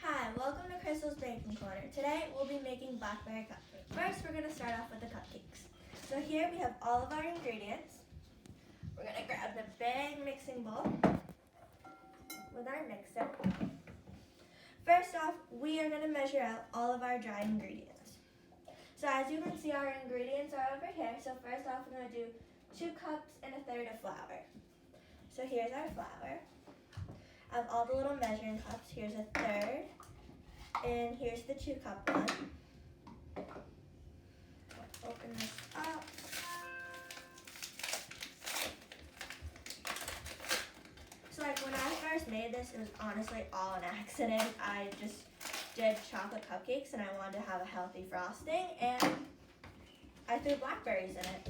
Hi, welcome to Crystal's Baking Corner. Today we'll be making blackberry cupcakes. First, we're going to start off with the cupcakes. So here we have all of our ingredients. We're going to grab the big mixing bowl with our mixer. First off, we are going to measure out all of our dry ingredients. So as you can see, our ingredients are over here. So first off, we're going to do 2 cups and 1/3 of flour. So here's our flour. I have all the little measuring cups. Here's 1/3. And here's the 2 cup one. Open this up. So like when I first made this, it was honestly all an accident. I just did chocolate cupcakes and I wanted to have a healthy frosting and I threw blackberries in it.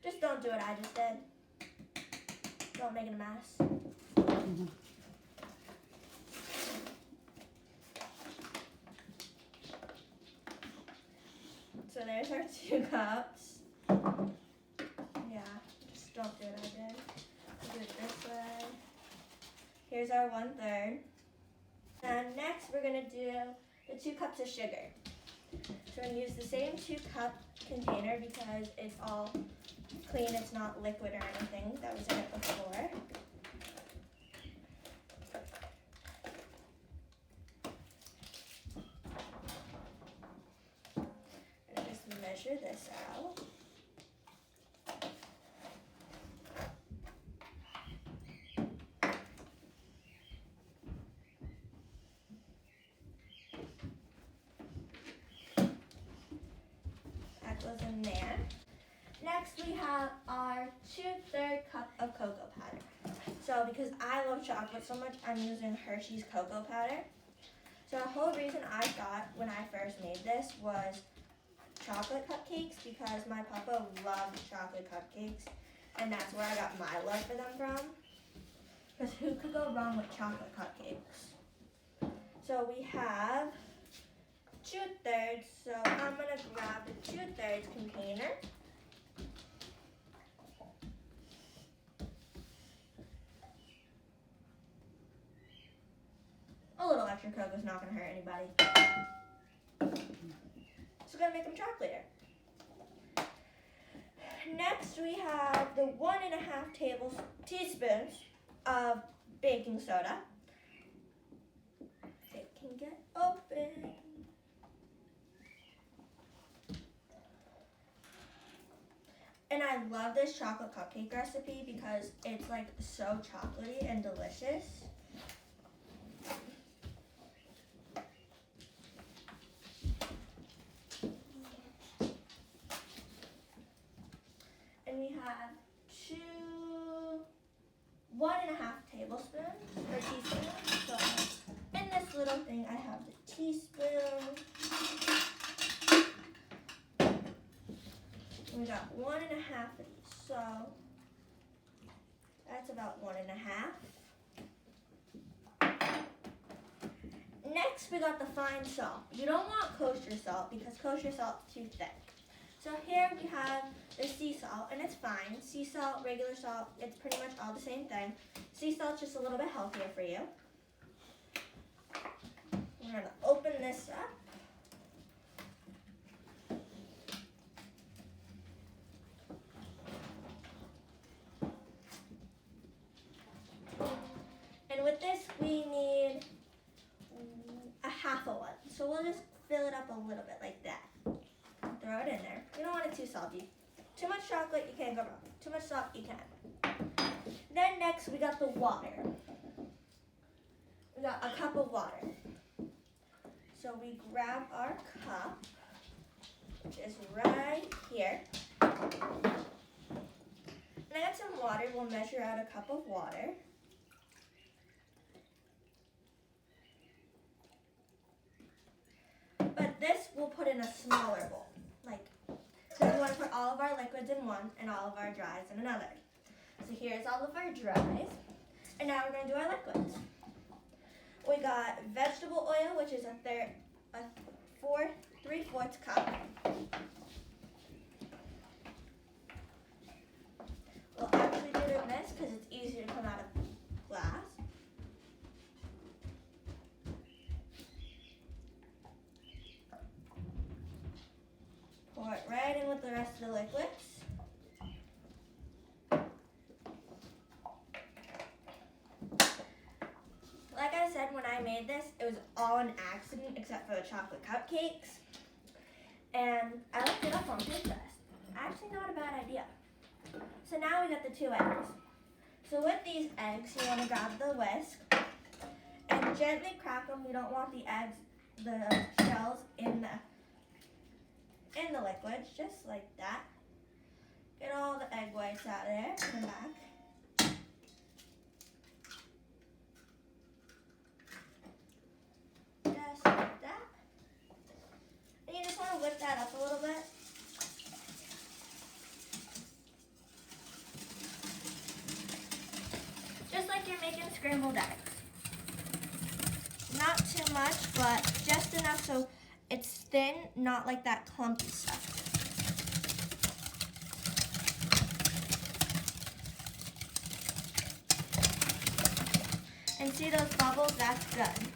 Just don't do what I just did. Don't make it a mess. So there's our 2 cups. Yeah, just don't do what I did. Do it this way. Here's our 1/3. And next we're gonna do the 2 cups of sugar. So we're gonna use the same 2 cup container because it's all clean, it's not liquid or anything that was in it before. And just measure this out. That goes in there. Next we have our 2/3 cup of cocoa powder. So because I love chocolate so much, I'm using Hershey's cocoa powder. So the whole reason I thought when I first made this was chocolate cupcakes because my papa loved chocolate cupcakes and that's where I got my love for them from. Because who could go wrong with chocolate cupcakes? So we have 2/3, so I'm going to grab the 2/3 container. A little extra cocoa is not going to hurt anybody. So we're going to make them chocolate. Next we have the 1.5 teaspoons of baking soda. It can get open. And I love this chocolate cupcake recipe because it's like so chocolatey and delicious. And we have 1.5 tablespoons or teaspoons. So in this little thing, I have the teaspoon. And we got 1.5 of these, so that's about 1.5. Next, we got the fine salt. You don't want kosher salt because kosher salt is too thick. So here we have the sea salt, and it's fine. Sea salt, regular salt, it's pretty much all the same thing. Sea salt's just a little bit healthier for you. We're going to open this up. And with this, we need 1/2 one. So we'll just fill it up a little bit like that. Throw it in there. You don't want it too salty. Too much chocolate, you can't go wrong. Too much salt, you can. Then next, we got the water. We got 1 cup of water. So we grab our cup, which is right here. And I got some water. We'll measure out 1 cup of water. But this we'll put in a smaller bowl. So we want to put all of our liquids in one and all of our dries in another. So here's all of our dries. And now we're going to do our liquids. We got vegetable oil, which is 3/4 cup. made this, it was all an accident except for the chocolate cupcakes. And I looked it up on Pinterest. Actually not a bad idea. So now we got the 2 eggs. So with these eggs, you want to grab the whisk and gently crack them. We don't want the eggs, the shells in the liquids, just like that. Get all the egg whites out of there, put them back. Just like that. And you just want to whip that up a little bit. Just like you're making scrambled eggs. Not too much, but just enough so it's thin, not like that clumpy stuff. And see those bubbles? That's good.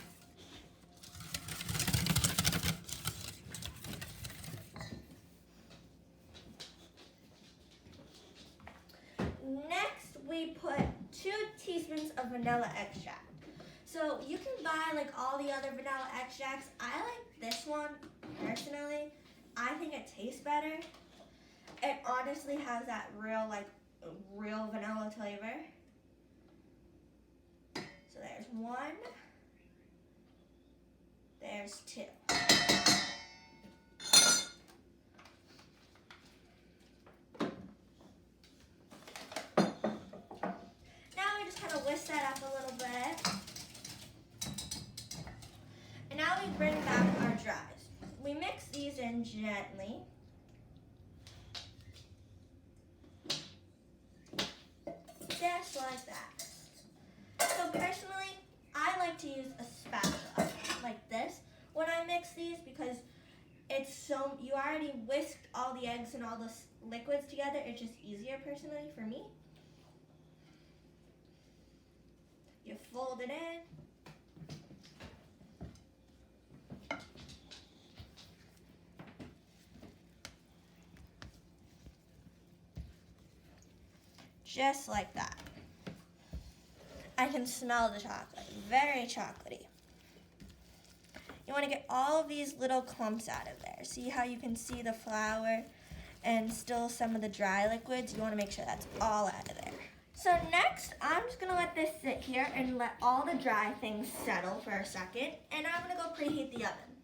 Next, we put 2 teaspoons of vanilla extract. So you can buy like all the other vanilla extracts. I like this one personally. I think it tastes better. It honestly has that real vanilla flavor. So there's 1. There's 2. Whisk that up a little bit. And now we bring back our dries. We mix these in gently. Just like that. So personally, I like to use a spatula like this when I mix these because you already whisked all the eggs and all the liquids together. It's just easier personally for me. You fold it in. Just like that. I can smell the chocolate, very chocolatey. You want to get all of these little clumps out of there. See how you can see the flour and still some of the dry liquids? You want to make sure that's all out of there. So next, I'm just going to let this sit here and let all the dry things settle for a second, and I'm going to go preheat the oven.